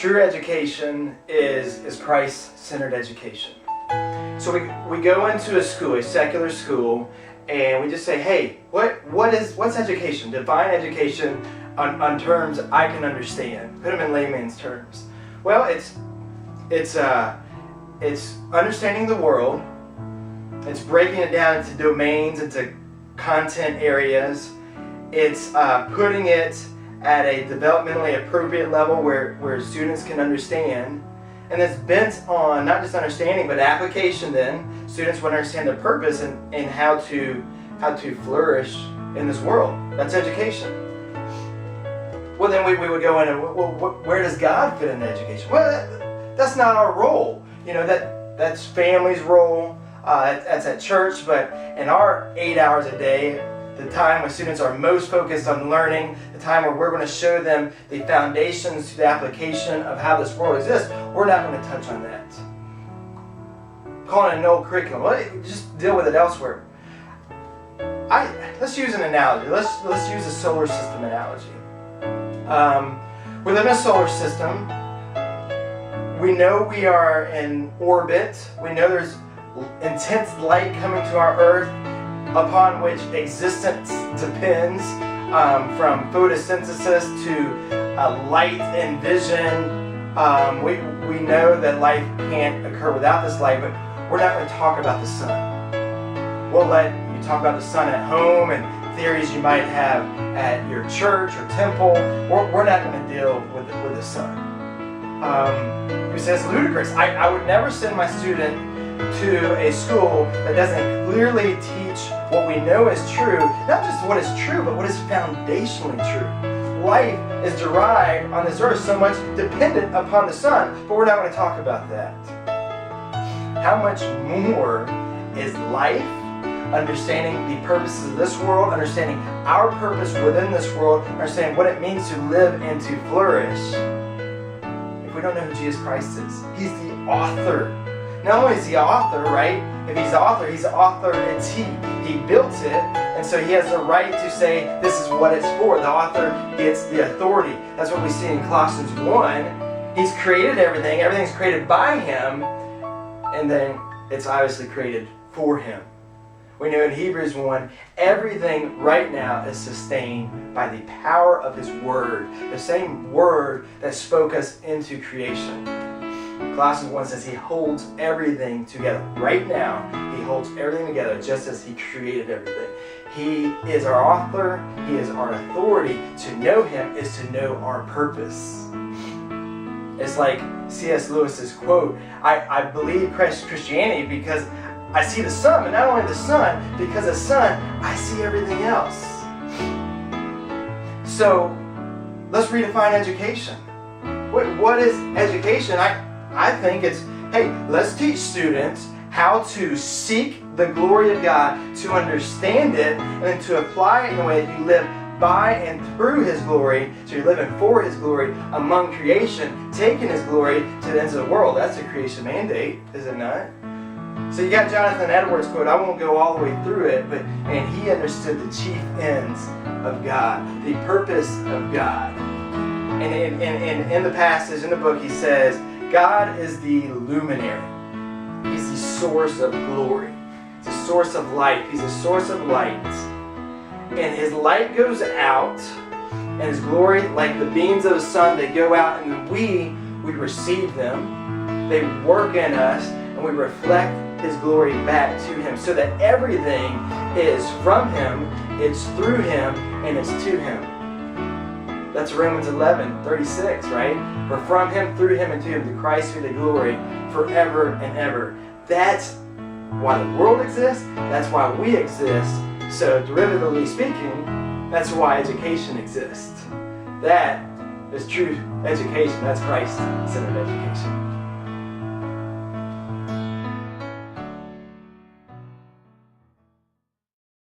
True education is Christ-centered education. So we go into a school, a secular school, and we just say, hey, what's education? Define education on terms I can understand. Put them in layman's terms. Well, it's understanding the world. It's breaking it down into domains, into content areas. It's putting it at a developmentally appropriate level where students can understand. And it's bent on not just understanding, but application then. Students will understand their purpose and how to flourish in this world. That's education. Well, then we would go in and, well, where does God fit in education? Well, that's not our role. You know, that's family's role. That's at church, but in our 8 hours a day, the time when students are most focused on learning, the time where we're going to show them the foundations to the application of how this world exists, we're not going to touch on that. Calling it an old curriculum. Well, just deal with it elsewhere. Let's use an analogy. Let's use a solar system analogy. We live in a solar system. We know we are in orbit. We know there's intense light coming to our Earth upon which existence depends, from photosynthesis to light and vision. We know that life can't occur without this light, but we're not going to talk about the sun. We'll let you talk about the sun at home and theories you might have at your church or temple. We're not going to deal with the sun. You say it's ludicrous. I would never send my student to a school that doesn't clearly teach what we know is true, not just what is true, but what is foundationally true. Life is derived on this earth so much dependent upon the sun, but we're not going to talk about that. How much more is life, understanding the purposes of this world, understanding our purpose within this world, understanding what it means to live and to flourish, if we don't know who Jesus Christ is? He's the author. Not only is he author, right? If he's the author it's he. He built it, and so he has the right to say this is what it's for. The author gets the authority. That's what we see in Colossians 1. He's created everything. Everything's created by him, and then it's obviously created for him. We know in Hebrews 1, everything right now is sustained by the power of his word. The same word that spoke us into creation. Colossians 1 says he holds everything together. Right now, he holds everything together just as he created everything. He is our author. He is our authority. To know him is to know our purpose. It's like C.S. Lewis's quote, I believe Christianity because I see the sun, but not only the sun, because the sun, I see everything else. So, let's redefine education. What is education? I think it's, hey, let's teach students how to seek the glory of God, to understand it, and then to apply it in a way that you live by and through his glory, so you're living for his glory among creation, taking his glory to the ends of the world. That's a creation mandate, is it not? So you got Jonathan Edwards' quote. I won't go all the way through it, and he understood the chief ends of God, the purpose of God. And in the passage, in the book, he says, God is the luminary. He's the source of glory. He's the source of life. He's the source of light. And his light goes out, and his glory, like the beams of the sun, they go out, and then we receive them. They work in us, and we reflect his glory back to him, so that everything is from him, it's through him, and it's to him. That's Romans 11:36, right? For from him, through him, and to him, to Christ be the glory forever and ever. That's why the world exists. That's why we exist. So, derivatively speaking, that's why education exists. That is true education. That's Christ-centered education.